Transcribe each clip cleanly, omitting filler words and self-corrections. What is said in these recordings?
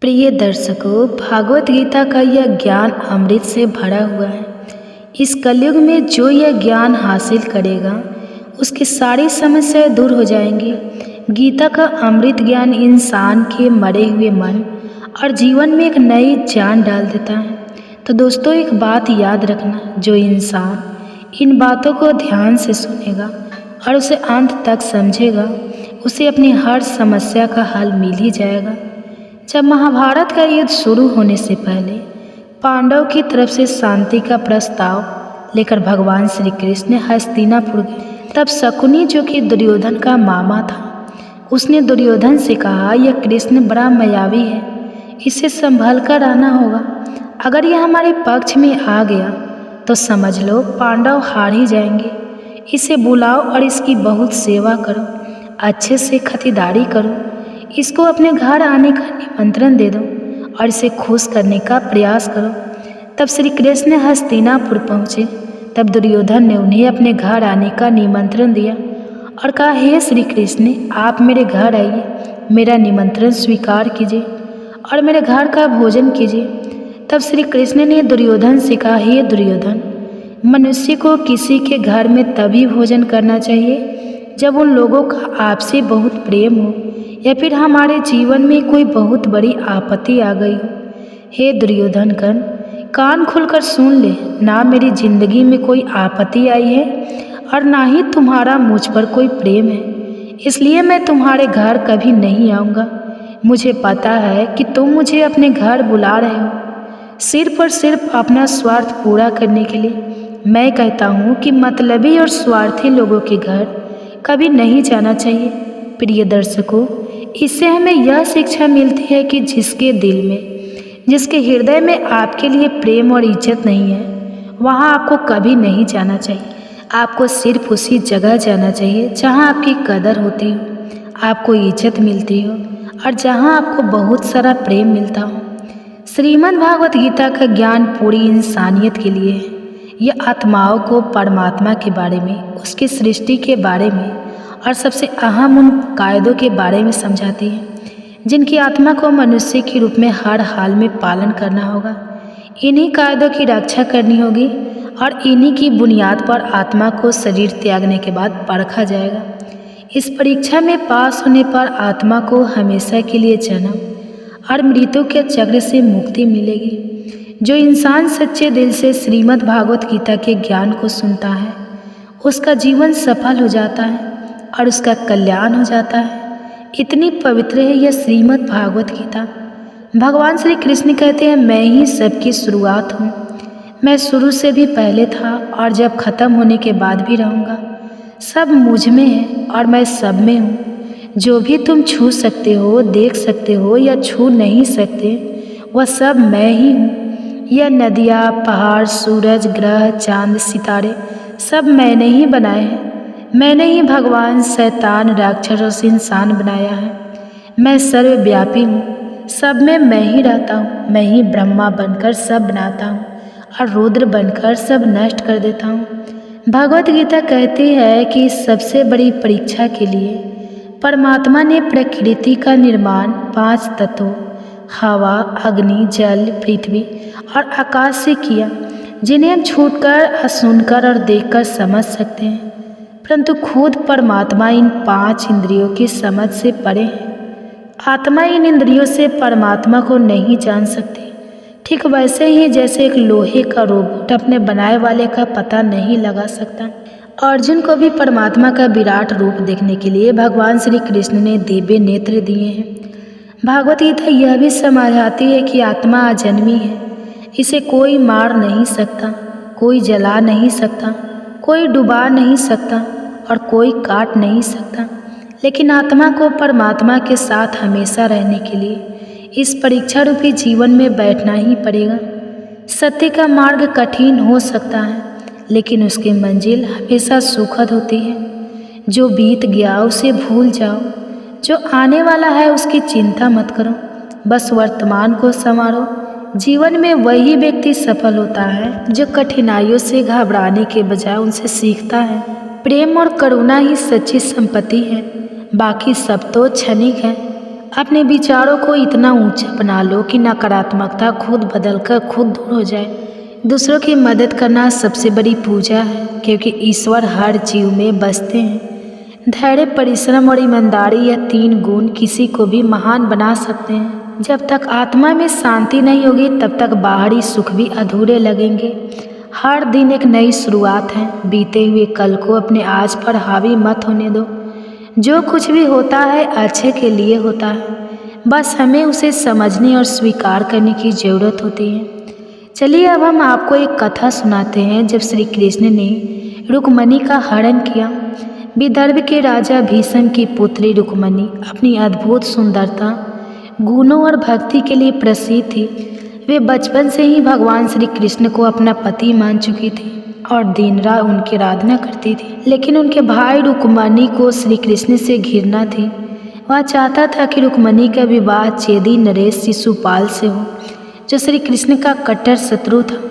प्रिय दर्शकों, भागवत गीता का यह ज्ञान अमृत से भरा हुआ है। इस कलयुग में जो यह ज्ञान हासिल करेगा उसकी सारी समस्याएं दूर हो जाएंगी। गीता का अमृत ज्ञान इंसान के मरे हुए मन और जीवन में एक नई जान डाल देता है। तो दोस्तों, एक बात याद रखना, जो इंसान इन बातों को ध्यान से सुनेगा और उसे अंत तक समझेगा, उसे अपनी हर समस्या का हल मिल ही जाएगा। जब महाभारत का युद्ध शुरू होने से पहले पांडव की तरफ से शांति का प्रस्ताव लेकर भगवान श्री कृष्ण हस्तिनापुर गए, तब शकुनी, जो कि दुर्योधन का मामा था, उसने दुर्योधन से कहा, यह कृष्ण बड़ा मायावी है, इसे संभल कर रहना होगा। अगर यह हमारे पक्ष में आ गया तो समझ लो पांडव हार ही जाएंगे। इसे बुलाओ और इसकी बहुत सेवा करो, अच्छे से खरीदारी करो, इसको अपने घर आने का निमंत्रण दे दो और इसे खुश करने का प्रयास करो। तब श्री कृष्ण हस्तिनापुर पहुँचे। तब दुर्योधन ने उन्हें अपने घर आने का निमंत्रण दिया और कहा, हे श्री कृष्ण, आप मेरे घर आइए, मेरा निमंत्रण स्वीकार कीजिए और मेरे घर का भोजन कीजिए। तब श्री कृष्ण ने दुर्योधन से कहा, हे दुर्योधन, मनुष्य को किसी के घर में तभी भोजन करना चाहिए जब उन लोगों का आपसे बहुत प्रेम हो या फिर हमारे जीवन में कोई बहुत बड़ी आपत्ति आ गई हो। हे दुर्योधन कान खुलकर सुन ले, ना मेरी जिंदगी में कोई आपत्ति आई है और ना ही तुम्हारा मुझ पर कोई प्रेम है, इसलिए मैं तुम्हारे घर कभी नहीं आऊँगा। मुझे पता है कि तुम मुझे अपने घर बुला रहे हो सिर्फ और सिर्फ अपना स्वार्थ पूरा करने के लिए। मैं कहता हूँ कि मतलबी और स्वार्थी लोगों के घर कभी नहीं जाना चाहिए। प्रिय दर्शकों, इससे हमें यह शिक्षा मिलती है कि जिसके दिल में, जिसके हृदय में आपके लिए प्रेम और इज्जत नहीं है, वहाँ आपको कभी नहीं जाना चाहिए। आपको सिर्फ उसी जगह जाना चाहिए जहाँ आपकी कदर होती हो, आपको इज्जत मिलती हो और जहाँ आपको बहुत सारा प्रेम मिलता हो। श्रीमद् भागवत गीता का ज्ञान पूरी इंसानियत के लिए है। यह आत्माओं को परमात्मा के बारे में, उसकी सृष्टि के बारे में और सबसे अहम उन कायदों के बारे में समझाती है जिनकी आत्मा को मनुष्य के रूप में हर हाल में पालन करना होगा। इन्हीं कायदों की रक्षा करनी होगी और इन्हीं की बुनियाद पर आत्मा को शरीर त्यागने के बाद परखा जाएगा। इस परीक्षा में पास होने पर आत्मा को हमेशा के लिए जन्म और मृत्यु के चक्र से मुक्ति मिलेगी। जो इंसान सच्चे दिल से श्रीमद् भागवत गीता के ज्ञान को सुनता है, उसका जीवन सफल हो जाता है और उसका कल्याण हो जाता है। इतनी पवित्र है यह श्रीमद् भागवत गीता। भगवान श्री कृष्ण कहते हैं, मैं ही सबकी शुरुआत हूँ, मैं शुरू से भी पहले था और जब ख़त्म होने के बाद भी रहूँगा। सब मुझ में है और मैं सब में हूँ। जो भी तुम छू सकते हो, देख सकते हो या छू नहीं सकते, वह सब मैं ही हूँ। यह नदियाँ, पहाड़, सूरज, ग्रह, चांद, सितारे सब मैंने ही बनाए हैं। मैंने ही भगवान, शैतान, राक्षस और इंसान बनाया है। मैं सर्वव्यापी हूँ, सब में मैं ही रहता हूँ। मैं ही ब्रह्मा बनकर सब बनाता हूँ और रुद्र बनकर सब नष्ट कर देता हूँ। भगवत गीता कहती है कि इस सबसे बड़ी परीक्षा के लिए परमात्मा ने प्रकृति का निर्माण 5 तत्वों हवा, अग्नि, जल, पृथ्वी और आकाश से किया, जिन्हें हम छूकर, सुनकर और देखकर समझ सकते हैं, परंतु खुद परमात्मा इन 5 इंद्रियों की समझ से परे है। आत्मा इन इंद्रियों से परमात्मा को नहीं जान सकती। ठीक वैसे ही जैसे एक लोहे का रोबोट अपने बनाए वाले का पता नहीं लगा सकता। अर्जुन को भी परमात्मा का विराट रूप देखने के लिए भगवान श्री कृष्ण ने दिव्य नेत्र दिए हैं। भागवत गीता यह भी समझाती है कि आत्मा अजन्मी है, इसे कोई मार नहीं सकता, कोई जला नहीं सकता, कोई डुबा नहीं सकता और कोई काट नहीं सकता। लेकिन आत्मा को परमात्मा के साथ हमेशा रहने के लिए इस परीक्षा रूपी जीवन में बैठना ही पड़ेगा। सत्य का मार्ग कठिन हो सकता है, लेकिन उसकी मंजिल हमेशा सुखद होती है। जो बीत गया उसे भूल जाओ, जो आने वाला है उसकी चिंता मत करो, बस वर्तमान को संवारो। जीवन में वही व्यक्ति सफल होता है जो कठिनाइयों से घबराने के बजाय उनसे सीखता है। प्रेम और करुणा ही सच्ची संपत्ति है, बाकी सब तो क्षणिक है। अपने विचारों को इतना ऊंचा बना लो कि नकारात्मकता खुद बदलकर खुद दूर हो जाए। दूसरों की मदद करना सबसे बड़ी पूजा है, क्योंकि ईश्वर हर जीव में बसते हैं। धैर्य, परिश्रम और ईमानदारी, यह 3 गुण किसी को भी महान बना सकते हैं। जब तक आत्मा में शांति नहीं होगी तब तक बाहरी सुख भी अधूरे लगेंगे। हर दिन एक नई शुरुआत है। बीते हुए कल को अपने आज पर हावी मत होने दो। जो कुछ भी होता है अच्छे के लिए होता है, बस हमें उसे समझने और स्वीकार करने की ज़रूरत होती है। चलिए अब हम आपको एक कथा सुनाते हैं। जब श्री कृष्ण ने रुक्मणी का हरण किया। विदर्भ के राजा भीष्म की पुत्री रुक्मणी अपनी अद्भुत सुंदरता, गुणों और भक्ति के लिए प्रसिद्ध थी। वे बचपन से ही भगवान श्री कृष्ण को अपना पति मान चुकी थी और दिन रात उनकी आराधना करती थी। लेकिन उनके भाई रुक्मणी को श्री कृष्ण से घृणा थी। वह चाहता था कि रुक्मणी का विवाह चेदी नरेश शिशुपाल से हो, जो श्री कृष्ण का कट्टर शत्रु था।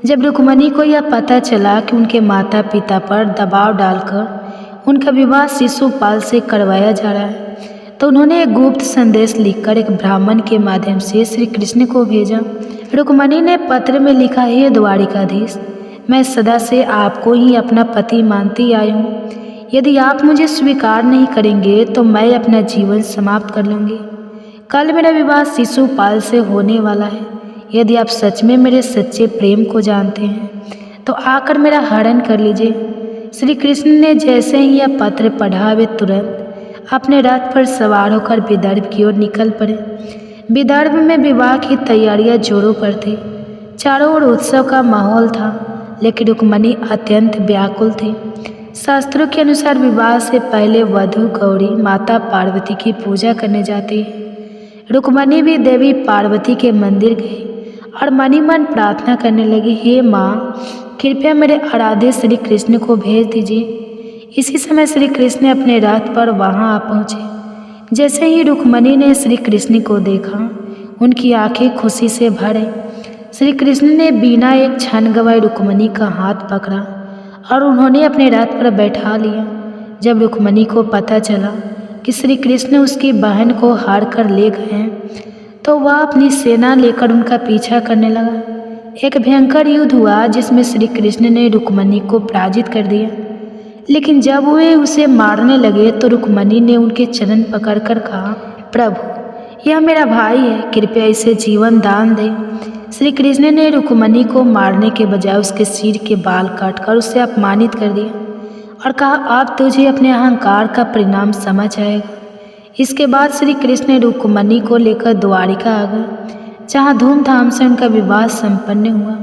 जब रुक्मणी को यह पता चला कि उनके माता पिता पर दबाव डालकर उनका विवाह शिशुपाल से करवाया जा रहा है, तो उन्होंने एक गुप्त संदेश लिखकर एक ब्राह्मण के माध्यम से श्री कृष्ण को भेजा। रुक्मणी ने पत्र में लिखा, हे द्वारिकाधीश, मैं सदा से आपको ही अपना पति मानती आई हूँ। यदि आप मुझे स्वीकार नहीं करेंगे तो मैं अपना जीवन समाप्त कर लूँगी। कल मेरा विवाह शिशुपाल से होने वाला है। यदि आप सच में मेरे सच्चे प्रेम को जानते हैं तो आकर मेरा हरण कर लीजिए। श्री कृष्ण ने जैसे ही यह पत्र पढ़ा, वे तुरंत अपने रथ पर सवार होकर विदर्भ की ओर निकल पड़े। विदर्भ में विवाह की तैयारियां जोरों पर थी। चारों ओर उत्सव का माहौल था, लेकिन रुक्मणी अत्यंत व्याकुल थी। शास्त्रों के अनुसार विवाह से पहले वधू गौरी माता पार्वती की पूजा करने जाती है। रुक्मणी भी देवी पार्वती के मंदिर गई और मनी मन प्रार्थना करने लगी, हे माँ, कृपया मेरे आराध्य श्री कृष्ण को भेज दीजिए। इसी समय श्री कृष्ण अपने रथ पर वहां आ पहुँचे। जैसे ही रुक्मणी ने श्री कृष्ण को देखा, उनकी आंखें खुशी से भर आई। श्री कृष्ण ने बिना एक क्षण गवाए रुक्मणी का हाथ पकड़ा और उन्होंने अपने रथ पर बैठा लिया। जब रुक्मणी को पता चला कि श्री कृष्ण उसकी बहन को हार कर ले गए हैं, तो वह अपनी सेना लेकर उनका पीछा करने लगा। एक भयंकर युद्ध हुआ जिसमें श्री कृष्ण ने रुक्मणी को पराजित कर दिया। लेकिन जब वे उसे मारने लगे तो रुक्मणी ने उनके चरण पकड़कर कहा, प्रभु, यह मेरा भाई है, कृपया इसे जीवन दान दें। श्री कृष्ण ने रुक्मणी को मारने के बजाय उसके सिर के बाल काटकर उसे अपमानित कर दिया और कहा, अब तुझे अपने अहंकार का परिणाम समझ आएगा। इसके बाद श्री कृष्ण रुक्मणी को लेकर द्वारिका आ गए, जहाँ धूमधाम से उनका विवाह संपन्न हुआ।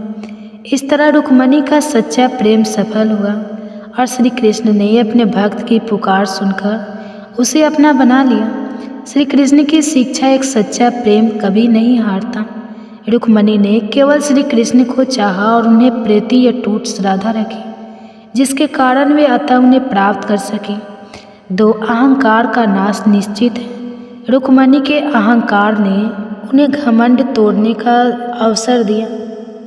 इस तरह रुक्मणी का सच्चा प्रेम सफल हुआ और श्री कृष्ण ने अपने भक्त की पुकार सुनकर उसे अपना बना लिया। श्री कृष्ण की शिक्षा, एक सच्चा प्रेम कभी नहीं हारता। रुक्मणी ने केवल श्री कृष्ण को चाहा और उन्हें प्रीति अटूट श्रद्धा रखी, जिसके कारण वे अतः उन्हें प्राप्त कर सके। 2 अहंकार का नाश निश्चित है। रुक्मणी के अहंकार ने उन्हें घमंड तोड़ने का अवसर दिया।